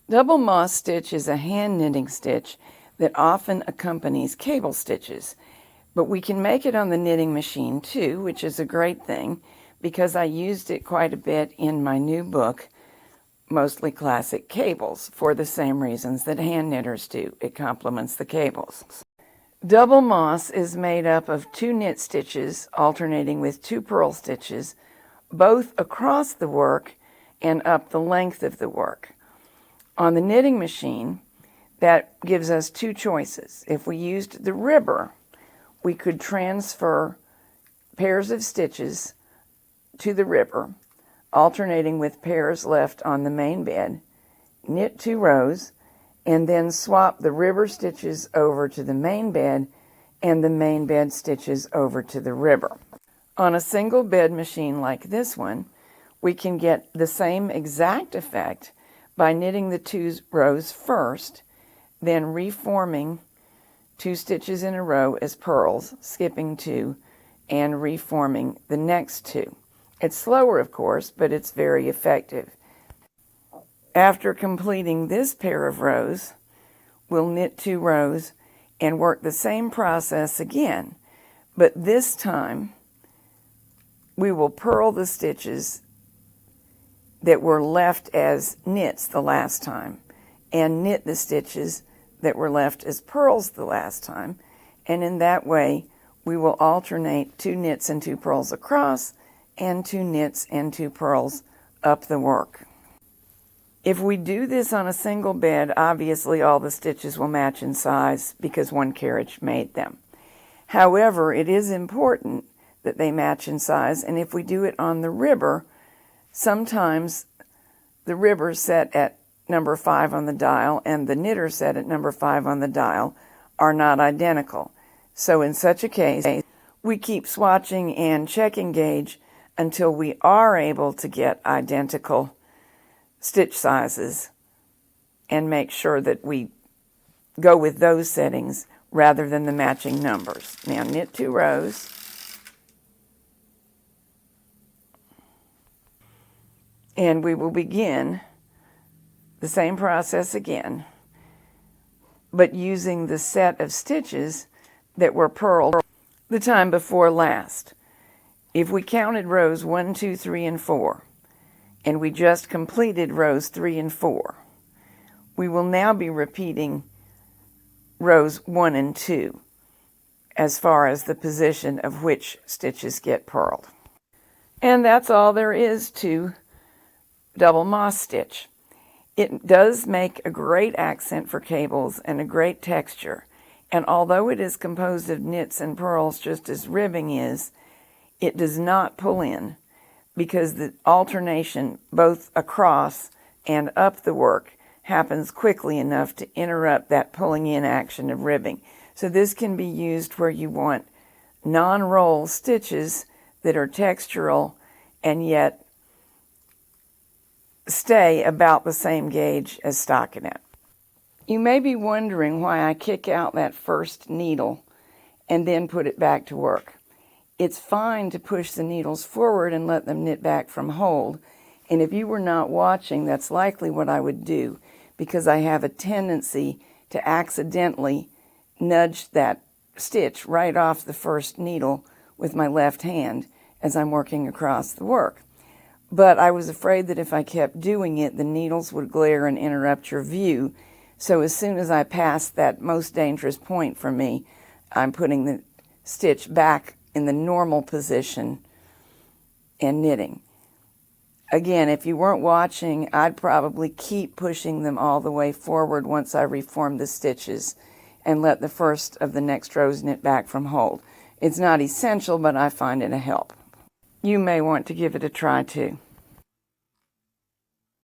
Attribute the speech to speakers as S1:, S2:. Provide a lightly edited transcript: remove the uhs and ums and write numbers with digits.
S1: Double moss stitch is a hand knitting stitch that often accompanies cable stitches, but we can make it on the knitting machine too, which is a great thing because I used it quite a bit in my new book, Mostly Classic Cables, for the same reasons that hand knitters do. It complements the cables. Double moss is made up of 2 knit stitches alternating with 2 purl stitches, both across the work and up the length of the work. On the knitting machine, that gives us 2 choices. If we used the ribber, we could transfer pairs of stitches to the ribber, alternating with pairs left on the main bed, knit 2 rows, and then swap the ribber stitches over to the main bed and the main bed stitches over to the ribber. On a single bed machine like this one, we can get the same exact effect by knitting the 2 rows first, then reforming 2 stitches in a row as purls, skipping 2, and reforming the next 2. It's slower, of course, but it's very effective. After completing this pair of rows, we'll knit 2 rows and work the same process again, but this time we will purl the stitches that were left as knits the last time and knit the stitches that were left as purls the last time, and in that way we will alternate 2 knits and 2 purls across and 2 knits and 2 purls up the work. If we do this on a single bed, obviously all the stitches will match in size because one carriage made them. However, it is important that they match in size, and if we do it on the ribber, sometimes the ribber set at number 5 on the dial and the knitter set at number 5 on the dial are not identical. So in such a case, we keep swatching and checking gauge until we are able to get identical stitch sizes and make sure that we go with those settings rather than the matching numbers. Now knit 2 rows. And we will begin the same process again, but using the set of stitches that were purled the time before last. If we counted rows 1, 2, 3, and 4, and we just completed rows 3 and 4, we will now be repeating rows 1 and 2 as far as the position of which stitches get purled. And that's all there is to double moss stitch. It does make a great accent for cables and a great texture, and although it is composed of knits and purls just as ribbing is, it does not pull in because the alternation both across and up the work happens quickly enough to interrupt that pulling in action of ribbing. So this can be used where you want non-roll stitches that are textural and yet stay about the same gauge as stockinette. You may be wondering why I kick out that first needle and then put it back to work. It's fine to push the needles forward and let them knit back from hold, and if you were not watching, that's likely what I would do, because I have a tendency to accidentally nudge that stitch right off the first needle with my left hand as I'm working across the work. But I was afraid that if I kept doing it, the needles would glare and interrupt your view. So as soon as I passed that most dangerous point for me, I'm putting the stitch back in the normal position and knitting. Again, if you weren't watching, I'd probably keep pushing them all the way forward once I reform the stitches and let the first of the next rows knit back from hold. It's not essential, but I find it a help. You may want to give it a try too.